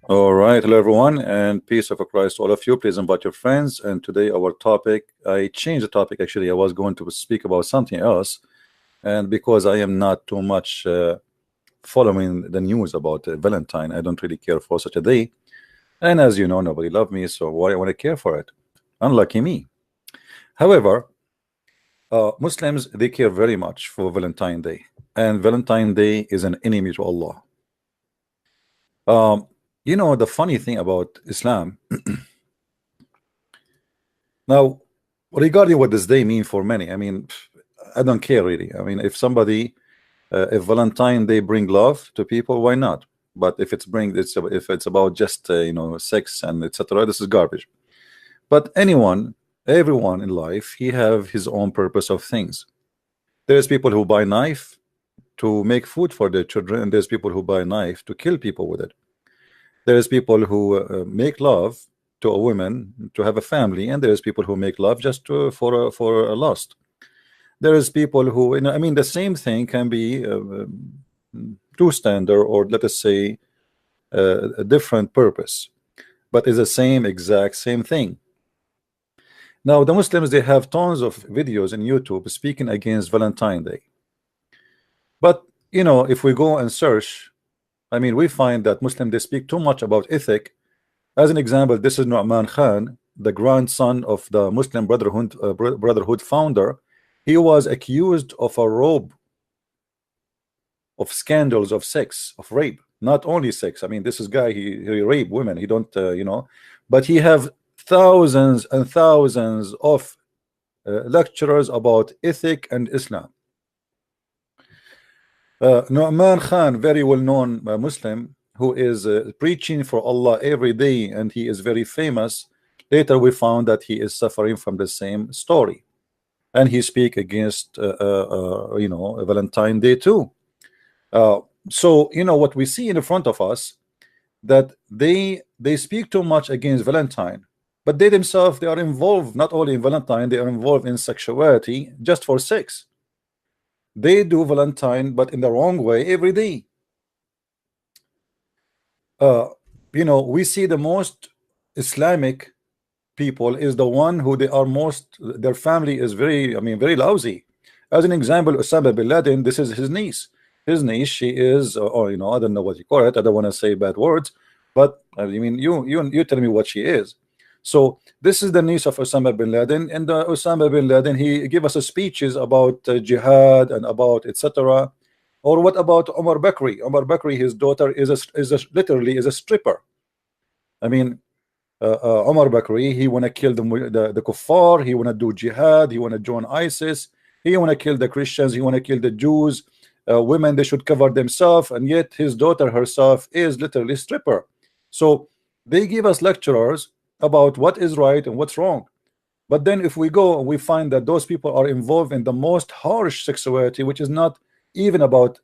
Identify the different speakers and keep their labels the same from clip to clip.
Speaker 1: All right, hello everyone, and peace of Christ to all of you. Please invite your friends. And today our topic, I changed the topic actually. I was going to speak about something else, and because I am not too much following the news about Valentine, I don't really care for such a day. And as you know, nobody loved me, so why I want to care for it? Unlucky me. However, Muslims, they care very much for Valentine Day, and Valentine Day is an enemy to Allah. You know, the funny thing about Islam, now, regarding what does day mean for many, I mean, I don't care really. I mean, if somebody, if Valentine Day bring love to people, why not? But if if it's about just you know, sex and etc., this is garbage. But everyone in life, he have his own purpose of things. There's people who buy knife to make food for their children, and there's people who buy knife to kill people with it. There's people who make love to a woman to have a family, and there's people who make love just for a lust. There is people who, you know, I mean, the same thing can be two standard, or let us say a different purpose, but is the same exact same thing. Now, the Muslims, they have tons of videos in YouTube speaking against Valentine Day. But you know, if we go and search, I mean, we find that Muslims, they speak too much about ethic. As an example, this is Nu'man Khan, the grandson of the Muslim Brotherhood founder. He was accused of a robe of scandals of sex, of rape. Not only sex. I mean, this is guy, he rape women. He don't, you know, but he have thousands and thousands of lecturers about ethic and Islam. Nu'man Khan, very well-known Muslim, who is preaching for Allah every day, and he is very famous. Later we found that he is suffering from the same story, and he speak against you know, Valentine Day too. So you know what we see in front of us, that they speak too much against Valentine, but they themselves, they are involved not only in Valentine, they are involved in sexuality just for sex. They do Valentine, but in the wrong way every day. You know, we see the most Islamic people is the one who they are most, their family is very, I mean, very lousy. As an example, Osama bin Laden, this is his niece. His niece, she is, or you know, I don't know what you call it. I don't want to say bad words, but I mean, you tell me what she is. So this is the niece of Osama bin Laden, and Osama bin Laden, he give us speeches about jihad and about etc. Or what about Omar Bakri? Omar Bakri, his daughter is literally is a stripper. I mean, Omar Bakri, he want to kill the kuffar, he want to do jihad, he want to join ISIS, he want to kill the Christians, he want to kill the Jews. Women, they should cover themselves, and yet his daughter herself is literally stripper. So they give us lecturers about what is right and what's wrong. But then if we go and we find that those people are involved in the most harsh sexuality, which is not even about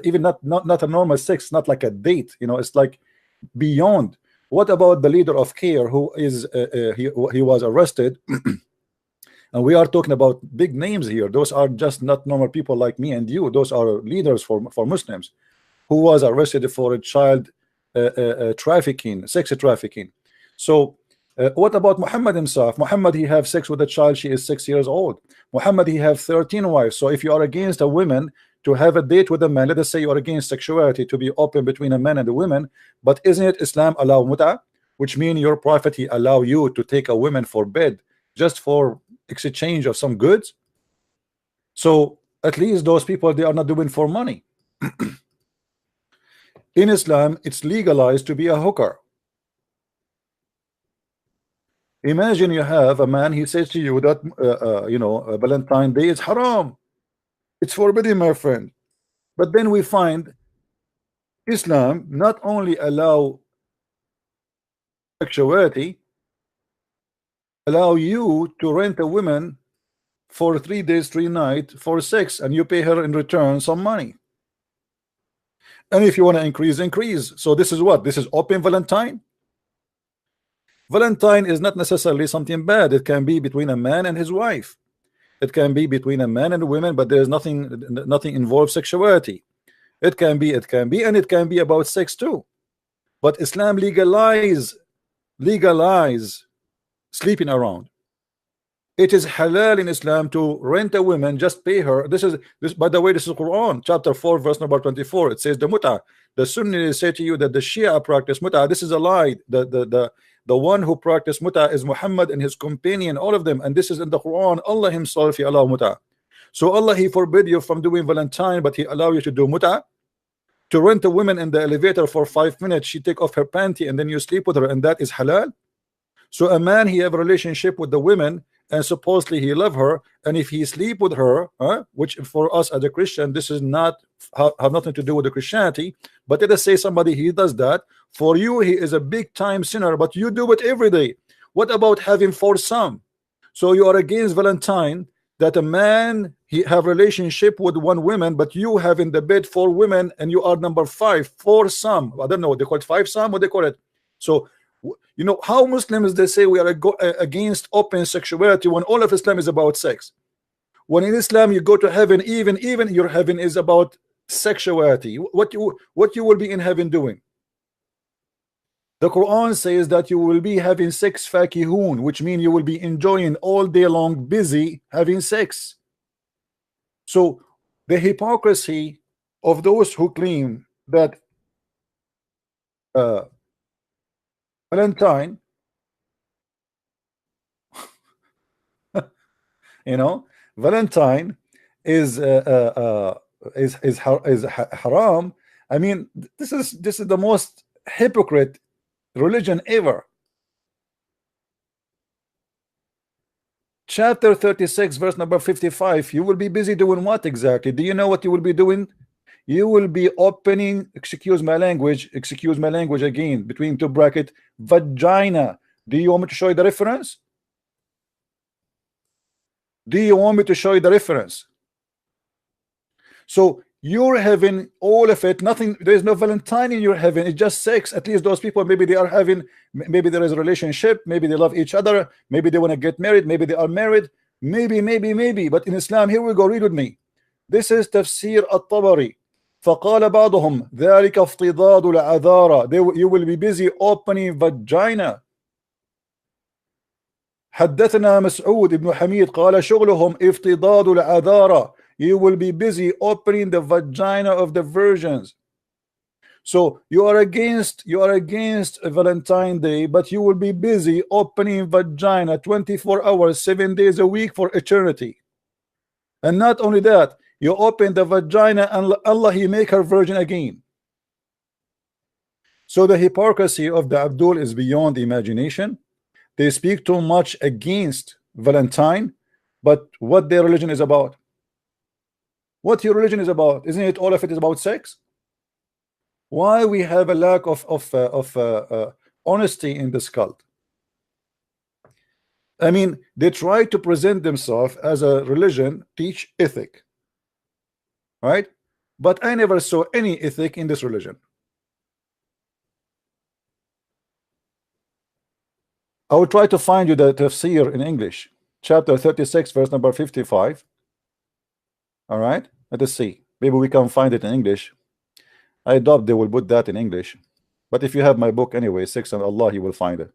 Speaker 1: even not a normal sex, not like a date, you know, it's like beyond. What about the leader of CARE, who is he was arrested? And we are talking about big names here. Those are just not normal people like me and you. Those are leaders for Muslims, who was arrested for a child trafficking, sex trafficking. So what about Muhammad himself? Muhammad, he have sex with a child, she is 6 years old. Muhammad, he have 13 wives. So if you are against a woman to have a date with a man, let us say you are against sexuality to be open between a man and a woman, but isn't it Islam allow muta, which mean your prophet, he allow you to take a woman for bed just for exchange of some goods? So at least those people, they are not doing for money. In Islam, it's legalized to be a hooker. Imagine you have a man, he says to you that you know, Valentine Day is haram, it's forbidden, my friend. But then we find Islam not only allow sexuality, allow you to rent a woman for 3 days 3 nights for sex, and you pay her in return some money. And if you want to increase. So this is what? This is open Valentine. Valentine is not necessarily something bad. It can be between a man and his wife. It can be between a man and a woman, but there's nothing involved sexuality. It can be, and it can be about sex too. But Islam legalize sleeping around. It is halal in Islam to rent a woman, just pay her. This, by the way, this is Quran chapter 4 verse number 24. It says the muta. The Sunnis say to you that the Shia practice muta. This is a lie. The one who practiced muta is Muhammad and his companion, all of them, and this is in the Quran. Allah himself, he allowed muta. So Allah, he forbid you from doing Valentine, but he allow you to do muta. To rent a woman in the elevator for 5 minutes, she take off her panty and then you sleep with her, and that is halal. So a man, he have a relationship with the women and supposedly he love her, and if he sleep with her, which for us as a Christian, this is not have nothing to do with the Christianity, but let us say somebody he does that, for you he is a big time sinner, but you do it every day. What about having foursome? So you are against Valentine, that a man he have relationship with one woman, but you have in the bed 4 women and you are number 5, foursome. I don't know what they call it, 5-some, what they call it. So you know how Muslims, they say we are against open sexuality when all of Islam is about sex. When in Islam you go to heaven, even your heaven is about sexuality. What you will be in heaven doing? The Quran says that you will be having sex fakihun, which means you will be enjoying all day long, busy having sex. So the hypocrisy of those who claim that Valentine, you know, Valentine is haram. I mean, this is the most hypocrite religion ever. Chapter 36 verse number 55. You will be busy doing what exactly? Do you know what you will be doing? You will be opening, excuse my language again, between 2 brackets, vagina. Do you want me to show you the reference? Do you want me to show you the reference? So you're having all of it, nothing, there is no Valentine in your heaven, it's just sex. At least those people, maybe they are having, maybe there is a relationship, maybe they love each other, maybe they want to get married, maybe they are married, maybe. But in Islam, here we go, read with me. This is Tafsir At-Tabari. فقال بعضهم ذلك افتضاد العذارى. You will be busy opening vagina. حدثنا مسعود ابن حميد قال شغلهم افتضاد العذارى. You will be busy opening the vagina of the virgins. So you are against Valentine's Day, but you will be busy opening vagina 24 hours 7 days a week for eternity. And not only that, you open the vagina and Allah, he make her virgin again. So the hypocrisy of the Abdul is beyond imagination. They speak too much against Valentine, but what their religion is about? What your religion is about? Isn't it all of it is about sex? Why we have a lack of honesty in this cult? I mean, they try to present themselves as a religion, teach ethic, right? But I never saw any ethic in this religion. I will try to find you the tafsir in English, chapter 36 verse number 55. All right, let us see, maybe we can find it in English. I doubt they will put that in English, but if you have my book anyway, 6 on Allah, you will find it.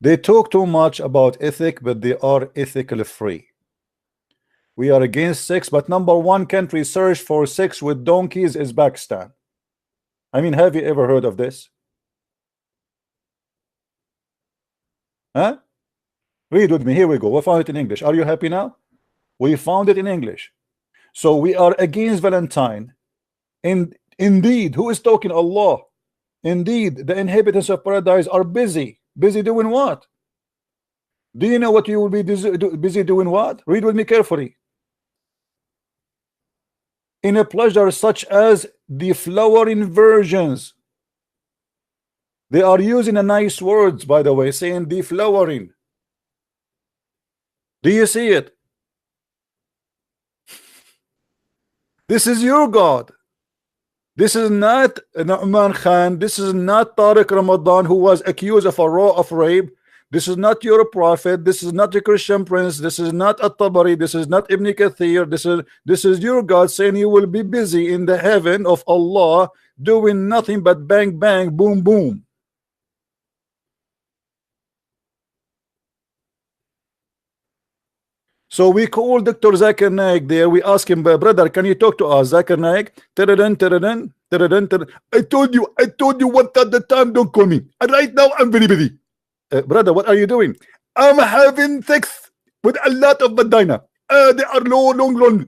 Speaker 1: They talk too much about ethic, but they are ethically free. We are against sex, but number 1 country search for sex with donkeys is Pakistan. I mean, have you ever heard of this? Huh? Read with me. Here we go. We found it in English. Are you happy now? We found it in English. So we are against Valentine. And indeed, who is talking? Allah. Indeed, the inhabitants of paradise are busy. Busy doing what? Do you know what you will be busy doing? What? Read with me carefully. In a pleasure such as deflowering virgins. They are using a nice words, by the way, saying deflowering. Do you see it? This is your God. This is not Nu'man Khan. This is not Tariq Ramadan, who was accused of rape. This is not your prophet. This is not the Christian prince. This is not At-Tabari. This is not Ibn Kathir. This is your God saying you will be busy in the heaven of Allah doing nothing but bang bang boom boom. So we call Dr. Zakir Naik there. We ask him, brother, can you talk to us? Zakir Naik, I told you what at the time, don't call me. And right now I'm very busy. Brother, what are you doing? I'm having sex with a lot of vagina. They are long.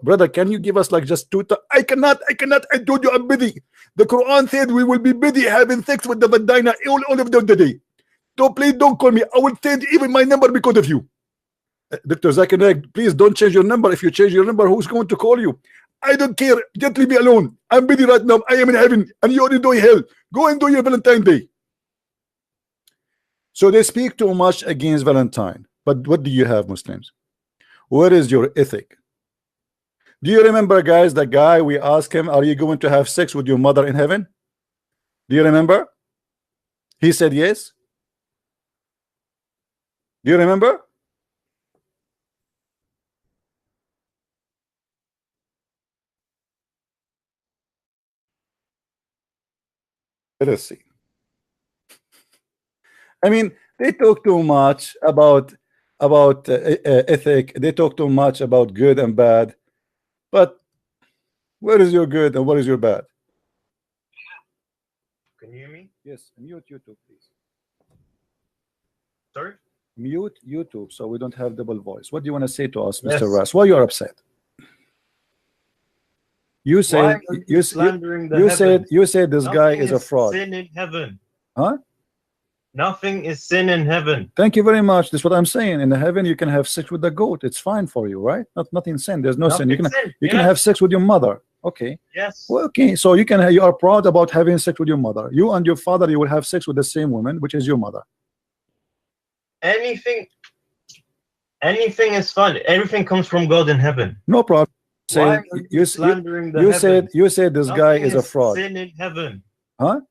Speaker 1: Brother, can you give us like just two? I cannot. I told you I'm busy. The Quran said we will be busy having sex with the vagina all of the day. So please don't call me. I will change even my number because of you. Dr. Zakir Naik, please don't change your number. If you change your number, who's going to call you? I don't care. Just leave me alone. I'm busy right now. I am in heaven and you're in hell. Go and do your Valentine Day. So they speak too much against Valentine. But what do you have, Muslims? Where is your ethic? Do you remember, guys, the guy we asked him, are you going to have sex with your mother in heaven? Do you remember? He said yes. Do you remember? Let us see. I mean, they talk too much about ethic. They talk too much about good and bad. But where is your good and what is your bad?
Speaker 2: Can you hear me?
Speaker 1: Yes, mute YouTube, please.
Speaker 2: Sorry?
Speaker 1: Mute YouTube so we don't have double voice. What do you want to say to us,
Speaker 2: Yes.
Speaker 1: Mr. Ras? Why you are upset? You said
Speaker 2: Why are you slandering the heaven?
Speaker 1: you said this guy
Speaker 2: Nothing
Speaker 1: is a fraud.
Speaker 2: Sin in heaven.
Speaker 1: Huh?
Speaker 2: Nothing is sin in heaven.
Speaker 1: Thank you very much. This is what I'm saying. In the heaven, you can have sex with the goat. It's fine for you, right? Nothing sin. There's no sin. You can have sex with your mother. Okay.
Speaker 2: Yes.
Speaker 1: Well, okay. So you are proud about having sex with your mother. You and your father, you will have sex with the same woman, which is your mother.
Speaker 2: Anything is fun. Everything comes from God in heaven.
Speaker 1: No problem.
Speaker 2: Why are you slandering the
Speaker 1: heaven? You said this guy is a fraud.
Speaker 2: Sin in heaven.
Speaker 1: Huh?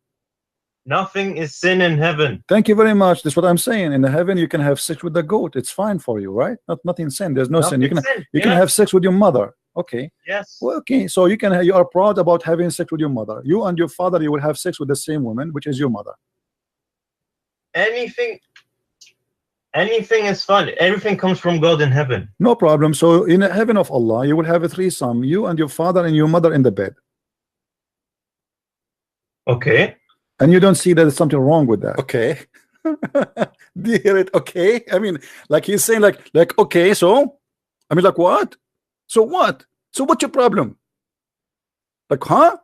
Speaker 2: Nothing is sin in heaven.
Speaker 1: Thank you very much. This is what I'm saying. In the heaven, you can have sex with the goat. It's fine for you, right? Nothing sin. There's no sin. You can have sex with your mother. Okay.
Speaker 2: Yes.
Speaker 1: Well, okay. So you are proud about having sex with your mother. You and your father, you will have sex with the same woman, which is your mother.
Speaker 2: Anything is fun. Everything comes from God in heaven.
Speaker 1: No problem. So in the heaven of Allah, you will have a threesome. You and your father and your mother in the bed.
Speaker 2: Okay.
Speaker 1: And you don't see that there's something wrong with that. Okay. Do you hear it? Okay. I mean, like he's saying like okay, so I mean, like what? So what? So what's your problem? Like, huh?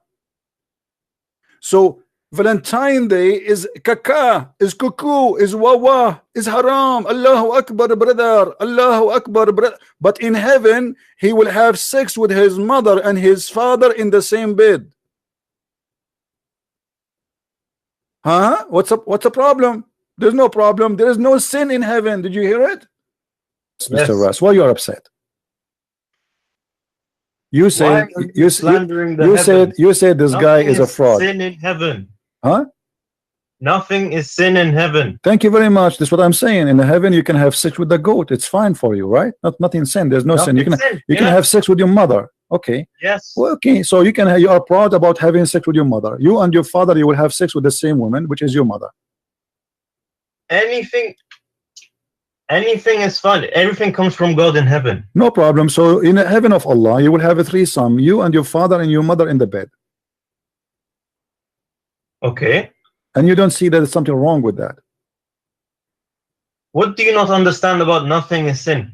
Speaker 1: So Valentine Day is kaka, is cuckoo, is wawa, is haram. Allahu Akbar, brother. Allahu Akbar, brother. But in heaven, he will have sex with his mother and his father in the same bed. Huh? What's the problem? There's no problem. There is no sin in heaven. Did you hear it?
Speaker 2: Yes.
Speaker 1: Mr. Ras, why you are upset? You said you said this guy is a fraud.
Speaker 2: Sin in heaven.
Speaker 1: Huh?
Speaker 2: Nothing is sin in heaven.
Speaker 1: Thank you very much. This is what I'm saying. In the heaven, you can have sex with the goat. It's fine for you, right? Nothing sin. There's no sin. You can have sex with your mother. Okay.
Speaker 2: Yes.
Speaker 1: Well, okay. So you are proud about having sex with your mother. You and your father, you will have sex with the same woman, which is your mother.
Speaker 2: Anything is fun. Everything comes from God in heaven.
Speaker 1: No problem. So in the heaven of Allah, you will have a threesome. You and your father and your mother in the bed.
Speaker 2: Okay.
Speaker 1: And you don't see that there's something wrong with that.
Speaker 2: What do you not understand about nothing is sin?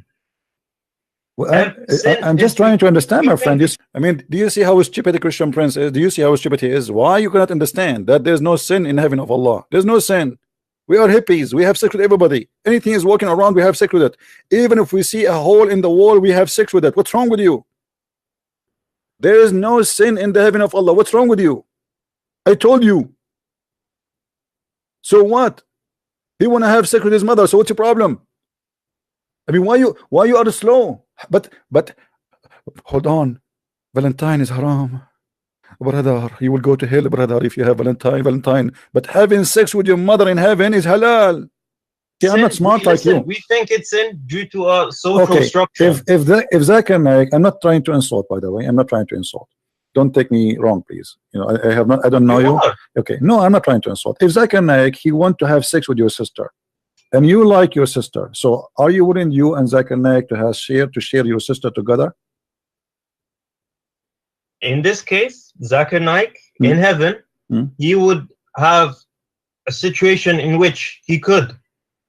Speaker 1: Well, I'm just trying to understand, my friend. I mean, do you see how stupid the Christian prince is? Do you see how stupid he is? Why you cannot understand that there's no sin in heaven of Allah? There's no sin. We are hippies. We have sex with everybody. Anything is walking around, we have sex with it. Even if we see a hole in the wall, we have sex with it. What's wrong with you? There is no sin in the heaven of Allah. What's wrong with you? I told you. So what? He want to have sex with his mother. So what's your problem? I mean, why you are slow? But hold on. Valentine is haram. Brother, you will go to hell, brother, if you have Valentine. But having sex with your mother in heaven is halal. I'm not smart like you.
Speaker 2: We think it's sin due to our social structure.
Speaker 1: If Zakir Naik, I'm not trying to insult, by the way. I'm not trying to insult. Don't take me wrong, please. You know, I don't know you. Okay, no, I'm not trying to insult. If Zakir Naik, he want to have sex with your sister, and you like your sister, so are you willing, you and Zakir Naik, to share your sister together?
Speaker 2: In this case, Zakir Naik in heaven, he would have a situation in which he could.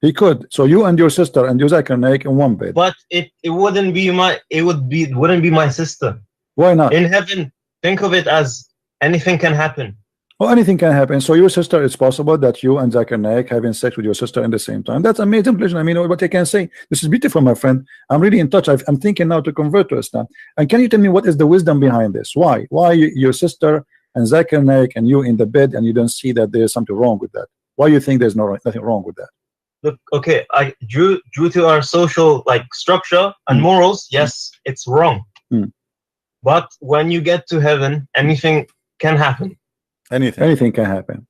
Speaker 1: He could. So you and your sister and you Zakir Naik in one bed.
Speaker 2: But it wouldn't be wouldn't be my sister.
Speaker 1: Why not?
Speaker 2: In heaven, think of it as anything can happen.
Speaker 1: Oh, anything can happen. So your sister, it's possible that you and Zakir Naik having sex with your sister in the same time. That's amazing. I mean, what I can say. This is beautiful, my friend. I'm really in touch. I'm thinking now to convert to Islam. And can you tell me what is the wisdom behind this? Why your sister and Zakir Naik and you in the bed, and you don't see that there's something wrong with that? Why you think there's nothing wrong with that?
Speaker 2: Look, okay, due to our social structure and morals, yes, it's wrong. But when you get to heaven, anything can happen.
Speaker 1: Anything can happen.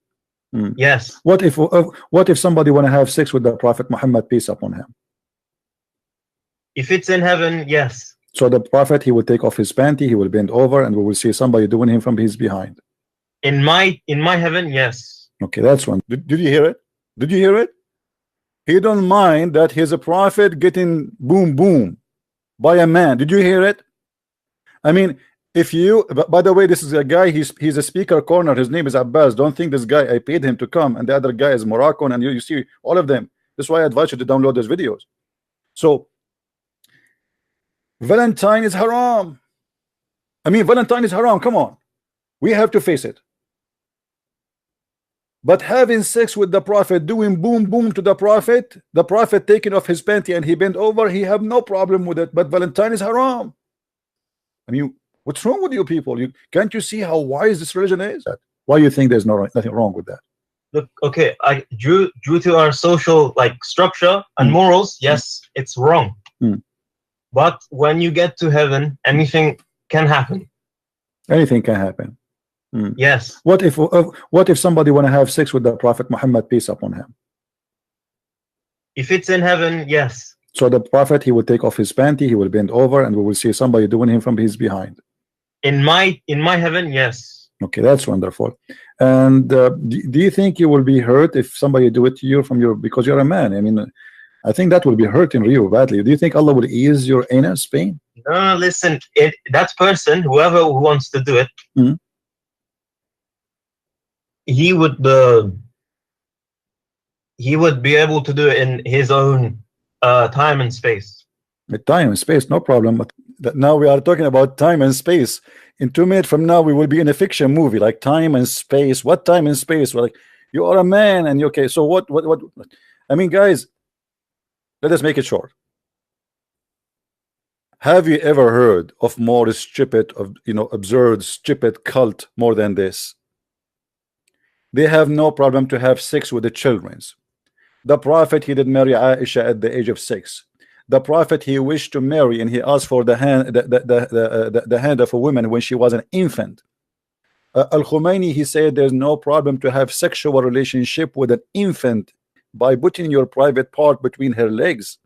Speaker 2: Yes.
Speaker 1: What if somebody want to have sex with the Prophet Muhammad, peace upon him?
Speaker 2: If it's in heaven, yes.
Speaker 1: So the Prophet, he will take off his panty, he will bend over, and we will see somebody doing him from his behind.
Speaker 2: In my heaven, yes.
Speaker 1: Okay, that's one. Did you hear it? Did you hear it? He don't mind that he's a prophet getting boom boom by a man. Did you hear it? I mean, if you, by the way, this is a guy, he's a speaker corner, his name is Abbas. Don't think this guy, I paid him to come, and the other guy is Moroccan, and you see all of them. That's why I advise you to download those videos. So Valentine is haram. I mean, Valentine is haram. Come on, we have to face it. But having sex with the Prophet, doing boom boom to the Prophet taking off his panty and he bent over, he have no problem with it. But Valentine is haram. I mean, what's wrong with you people? Can't you see how wise this religion is? Why you think there's nothing wrong with that?
Speaker 2: Look, okay, due to our social structure and morals, yes, it's wrong. But when you get to heaven, anything can happen.
Speaker 1: Anything can happen.
Speaker 2: Yes.
Speaker 1: What if somebody want to have sex with the Prophet Muhammad, peace upon him?
Speaker 2: If it's in heaven, yes.
Speaker 1: So the Prophet, he will take off his panty, he will bend over, and we will see somebody doing him from his behind.
Speaker 2: In my heaven, yes.
Speaker 1: Okay, that's wonderful. And do you think you will be hurt if somebody do it to you because you're a man? I mean, I think that will be hurting you badly. Do you think Allah will ease your anus pain?
Speaker 2: No, listen, that person, whoever who wants to do it, he would be able to do it in his own time and space.
Speaker 1: Time and space, no problem. But now we are talking about time and space. In 2 minutes from now, we will be in a fiction movie like time and space. What time and space? We're like, you are a man, and okay. So what? I mean, guys, let us make it short. Have you ever heard of more stupid, absurd, stupid cult more than this? They have no problem to have sex with the children's. The Prophet, he did marry Aisha at the age of 6. The Prophet, he wished to marry and he asked for the hand of a woman when she was an infant. Al-Khomeini, he said there's no problem to have sexual relationship with an infant by putting your private part between her legs.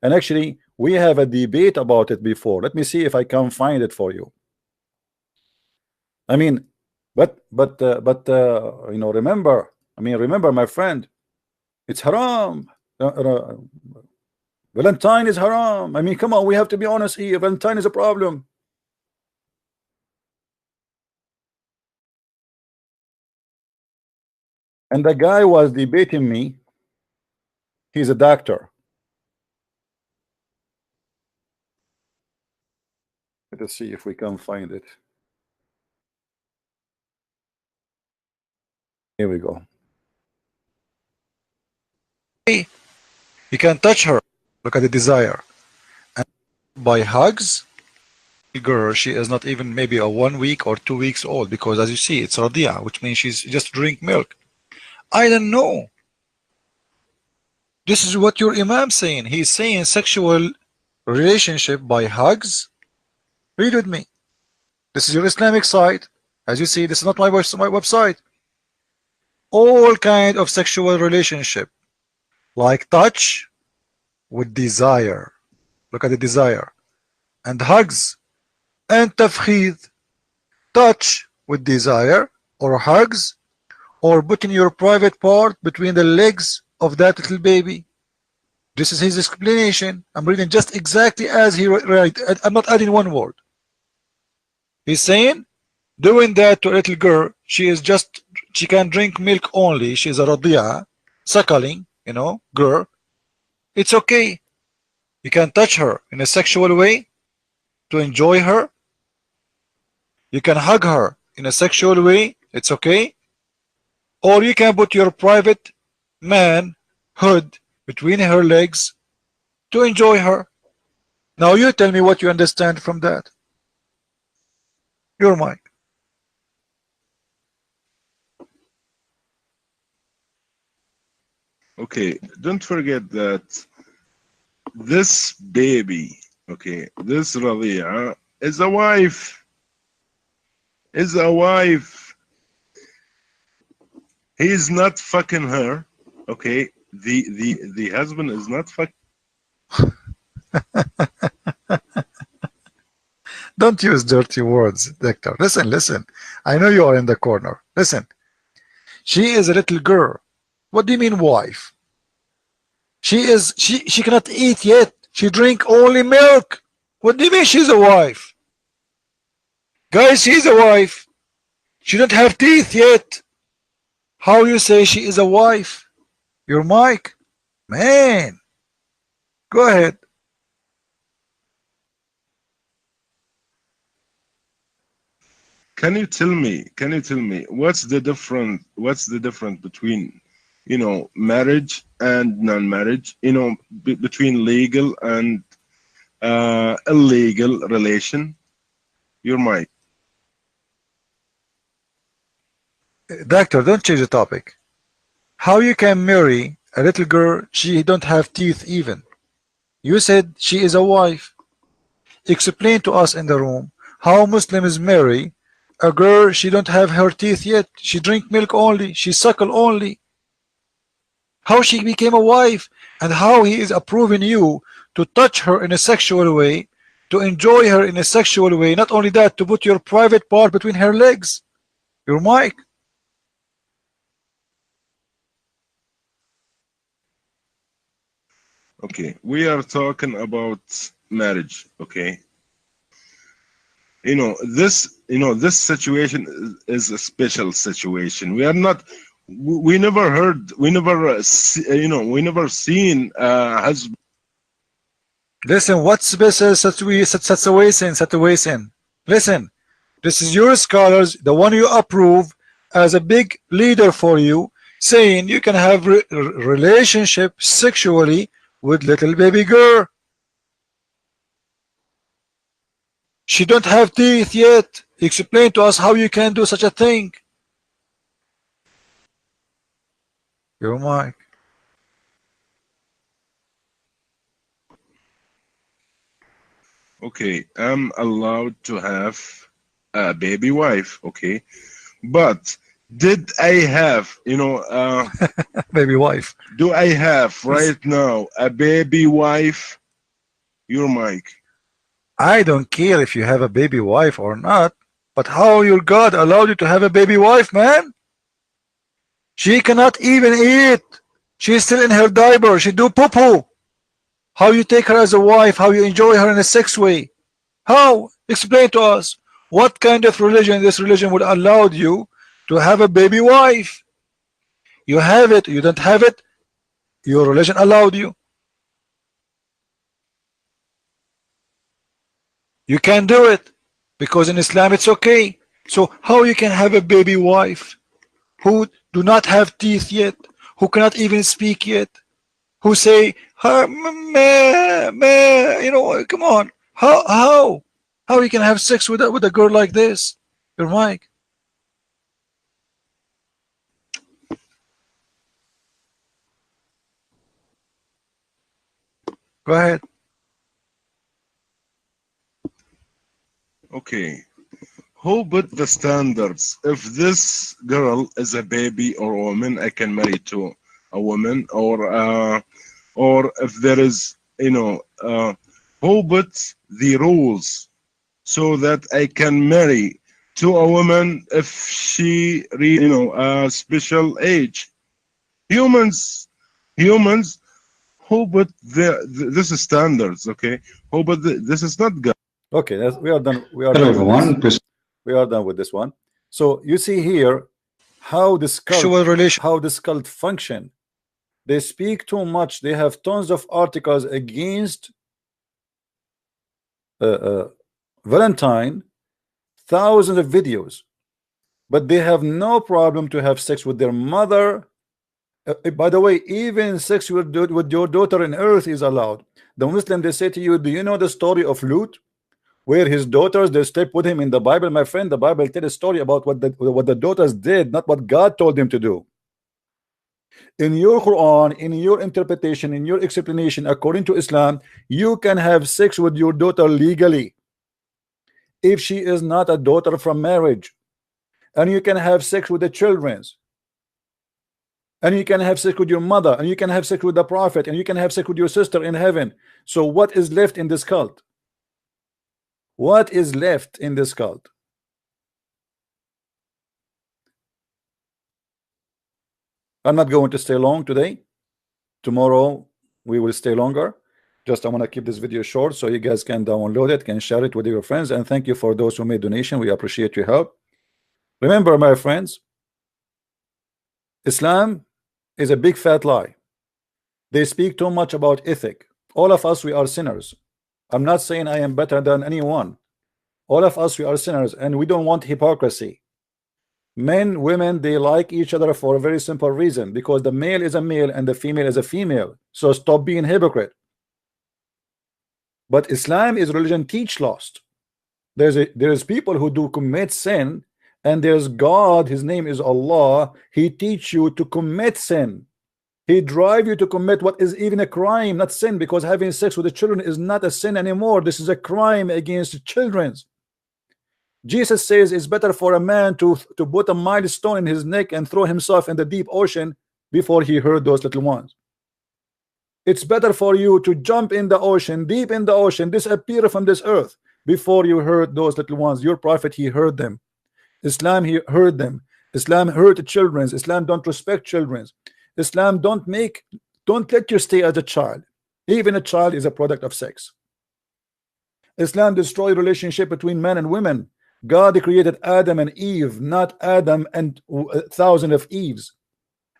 Speaker 1: And actually, we have a debate about it before. Let me see if I can find it for you. I mean, but remember, my friend, it's haram. Valentine is haram. I mean, come on, we have to be honest here. Valentine is a problem. And the guy was debating me. He's a doctor. Let us see if we can find it. Here we go. You can touch her. Look at the desire. And by hugs, girl, she is not even maybe a 1 week or 2 weeks old, because as you see, it's radia, which means she's just drink milk. I don't know. This is what your imam saying. He's saying sexual relationship by hugs. Read with me. This is your Islamic site. As you see, this is not my website. All kind of sexual relationship like touch with desire. Look at the desire. And hugs and tafkhid. Touch with desire, or hugs, or putting your private part between the legs of that little baby. This is his explanation. I'm reading just exactly as he wrote. I'm not adding one word. He's saying doing that to a little girl, she can drink milk only. She's a radia, suckling, girl. It's okay. You can touch her in a sexual way to enjoy her. You can hug her in a sexual way. It's okay. Or you can put your private manhood between her legs to enjoy her. Now you tell me what you understand from that. Your mic.
Speaker 3: Okay, don't forget that this baby, okay, this Radia is a wife. Is a wife. He is not fucking her. Okay, the husband is not fucking.
Speaker 1: Don't use dirty words, Doctor. Listen. I know you are in the corner. Listen. She is a little girl. What do you mean wife? She cannot eat yet. She drink only milk. What do you mean she's a wife? Guys, she's a wife. She don't have teeth yet. How you say she is a wife? Your mic? Man. Go ahead.
Speaker 3: Can you tell me what's the difference between marriage and non-marriage, between legal and illegal relation? Your mic.
Speaker 1: Doctor, don't change the topic. How you can marry a little girl, she don't have teeth even? You said she is a wife. Explain to us in the room how Muslims marry a girl, she don't have her teeth yet. She drink milk only. She suckle only. How she became a wife, and how he is approving you to touch her in a sexual way, to enjoy her in a sexual way. Not only that, to put your private part between her legs. Your mic.
Speaker 3: Okay, we are talking about marriage. Okay, this situation is a special situation. We never seen husband.
Speaker 1: Listen, what's special situation? Listen, this is your scholars, the one you approve as a big leader for you, saying you can have relationship sexually with little baby girl. She don't have teeth yet. Explain to us how you can do such a thing. Your mic.
Speaker 3: Okay, I'm allowed to have a baby wife. Okay, but did I have,
Speaker 1: baby wife?
Speaker 3: Do I have right now a baby wife? Your mic.
Speaker 1: I don't care if you have a baby wife or not, but how your God allowed you to have a baby wife, man? She cannot even eat. She's still in her diaper. She do poo-poo. How you take her as a wife? How you enjoy her in a sex way? How? Explain to us. What kind of religion this religion would allow you to have a baby wife? You have it. You don't have it. Your religion allowed you. You can do it because in Islam it's okay. So how you can have a baby wife who do not have teeth yet, who cannot even speak yet, who say, come on, how you can have sex with a girl like this? Your mic. Go ahead.
Speaker 3: Okay, who put the standards? If this girl is a baby or a woman, I can marry too. a woman, or if there is, you know, who puts the rules so that I can marry to a woman if she reach, you know, a special age? Humans who put this is standards, okay? Who put this is not God.
Speaker 1: Okay, we are done. We are
Speaker 4: Hello
Speaker 1: done with
Speaker 4: everyone.
Speaker 1: this. We are done with this one. So you see here how this cult function. They speak too much. They have tons of articles against Valentine, thousands of videos, but they have no problem to have sex with their mother. By the way, even sex with your daughter on earth is allowed. The Muslim, they say to you, do you know the story of Lut, where his daughters, they slept with him? In the Bible, my friend, the Bible tells a story about what the daughters did, not what God told them to do. In your Quran, in your interpretation, in your explanation, according to Islam, you can have sex with your daughter legally if she is not a daughter from marriage, and you can have sex with the children's, and you can have sex with your mother, and you can have sex with the prophet, and you can have sex with your sister in heaven. So what is left in this cult? What is left in this cult? I'm not going to stay long today. Tomorrow we will stay longer. Just I want to keep this video short so you guys can download it, can share it with your friends, and thank you for those who made donation. We appreciate your help. Remember, my friends, Islam is a big fat lie. They speak too much about ethic. All of us, we are sinners. I'm not saying I am better than anyone. All of us, we are sinners, and we don't want hypocrisy. Men, women, they like each other for a very simple reason, because the male is a male and the female is a female. So stop being hypocrite. But Islam is religion teach lost. There's people who do commit sin, and there's God, his name is Allah. He teach you to commit sin. He drive you to commit what is even a crime, not sin, because having sex with the children is not a sin anymore. This is a crime against children. Jesus says it's better for a man to put a milestone in his neck and throw himself in the deep ocean before he hurt those little ones. It's better for you to jump in the ocean, deep in the ocean, disappear from this earth before you hurt those little ones. Your prophet, he heard them. Islam, he heard them. Islam hurt the children. Islam don't respect children. Islam don't let you stay as a child. Even a child is a product of sex. Islam destroy relationship between men and women. God created Adam and Eve, not Adam and 1,000 of Eves.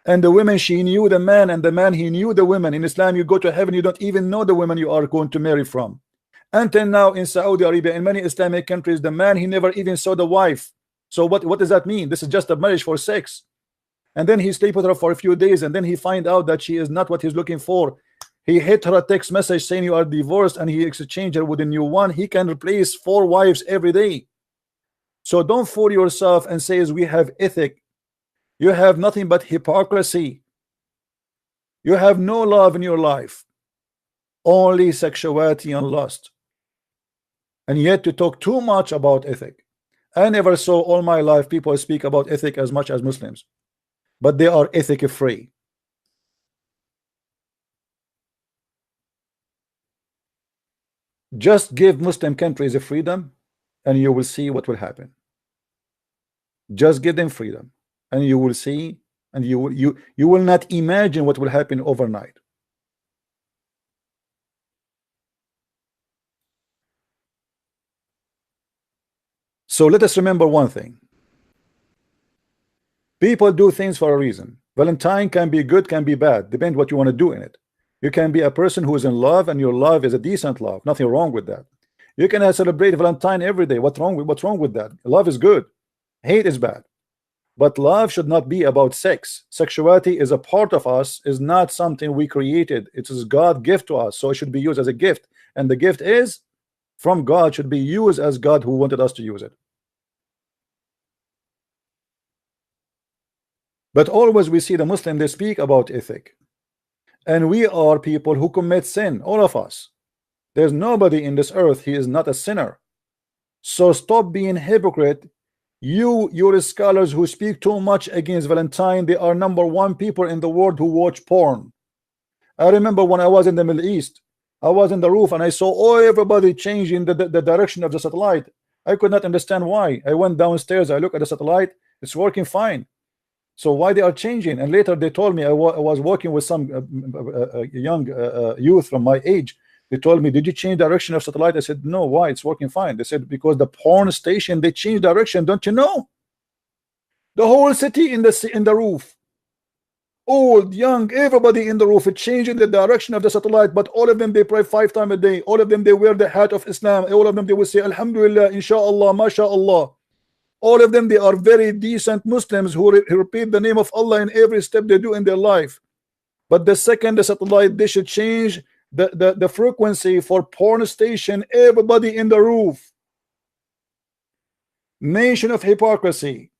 Speaker 1: And the women, she knew the man, and the man, he knew the women. In Islam, you go to heaven, you don't even know the women you are going to marry from. Until now, in Saudi Arabia, in many Islamic countries, the man, he never even saw the wife. So what does that mean? This is just a marriage for sex. And then he sleep with her for a few days, and then he find out that she is not what he's looking for. He hit her a text message saying you are divorced, and he exchanged her with a new one. He can replace 4 wives every day. So don't fool yourself and say we have ethic. You have nothing but hypocrisy. You have no love in your life, only sexuality and lust. And yet to talk too much about ethic. I never saw all my life people speak about ethic as much as Muslims, but they are ethic free. Just give Muslim countries a freedom and you will see what will happen. Just give them freedom and you will see, and you will not imagine what will happen overnight. So let us remember one thing. People do things for a reason. Valentine can be good, can be bad, depend what you want to do in it. You can be a person who is in love, and your love is a decent love. Nothing wrong with that. You can celebrate Valentine every day. What's wrong with that? Love is good. Hate is bad. But love should not be about sex. Sexuality is a part of us, is not something we created. It is God gift to us, so it should be used as a gift. And the gift is from God, should be used as God who wanted us to use it. But always we see the Muslim, they speak about ethic. And we are people who commit sin, all of us. There's nobody in this earth, he is not a sinner. So stop being hypocrite Your scholars who speak too much against Valentine, they are #1 people in the world who watch porn. I remember when I was in the Middle East, I was in the roof and I saw everybody changing the direction of the satellite. I could not understand why. I went downstairs, I look at the satellite, it's working fine. So why they are changing? And later they told me, I was working with some young youth from my age. They told me, did you change direction of satellite? I said, no. Why? It's working fine. They said, because the porn station, they changed direction. Don't you know? The whole city in the roof, old, young, everybody in the roof, it's changing the direction of the satellite. But all of them, they pray 5 times a day. All of them, they wear the hat of Islam. All of them, they will say Alhamdulillah, Inshallah, MashaAllah. All of them, they are very decent Muslims who repeat the name of Allah in every step they do in their life. But the second the satellite, they should change the frequency for porn station. Everybody in the roof. Nation of hypocrisy.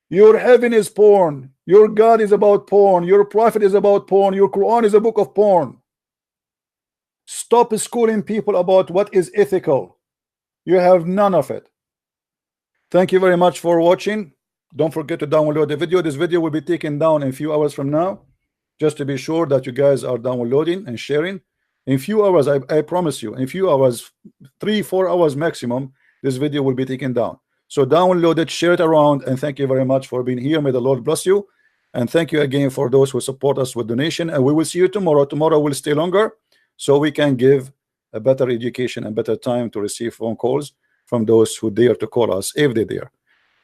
Speaker 1: Your heaven is porn. Your God is about porn. Your prophet is about porn. Your Quran is a book of porn. Stop schooling people about what is ethical. You have none of it. Thank you very much for watching. Don't forget to download the video. This video will be taken down in a few hours from now, just to be sure that you guys are downloading and sharing. In a few hours, I promise you, in a few hours, 3-4 hours maximum, this video will be taken down. So download it, share it around, and thank you very much for being here. May the Lord bless you. And thank you again for those who support us with donation. And we will see you tomorrow. Tomorrow will stay longer so we can give a better education and better time to receive phone calls from those who dare to call us, if they dare.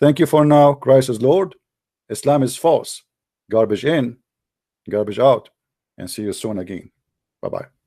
Speaker 1: Thank you for now. Christ is Lord. Islam is false. Garbage in, garbage out. And see you soon again. Bye-bye.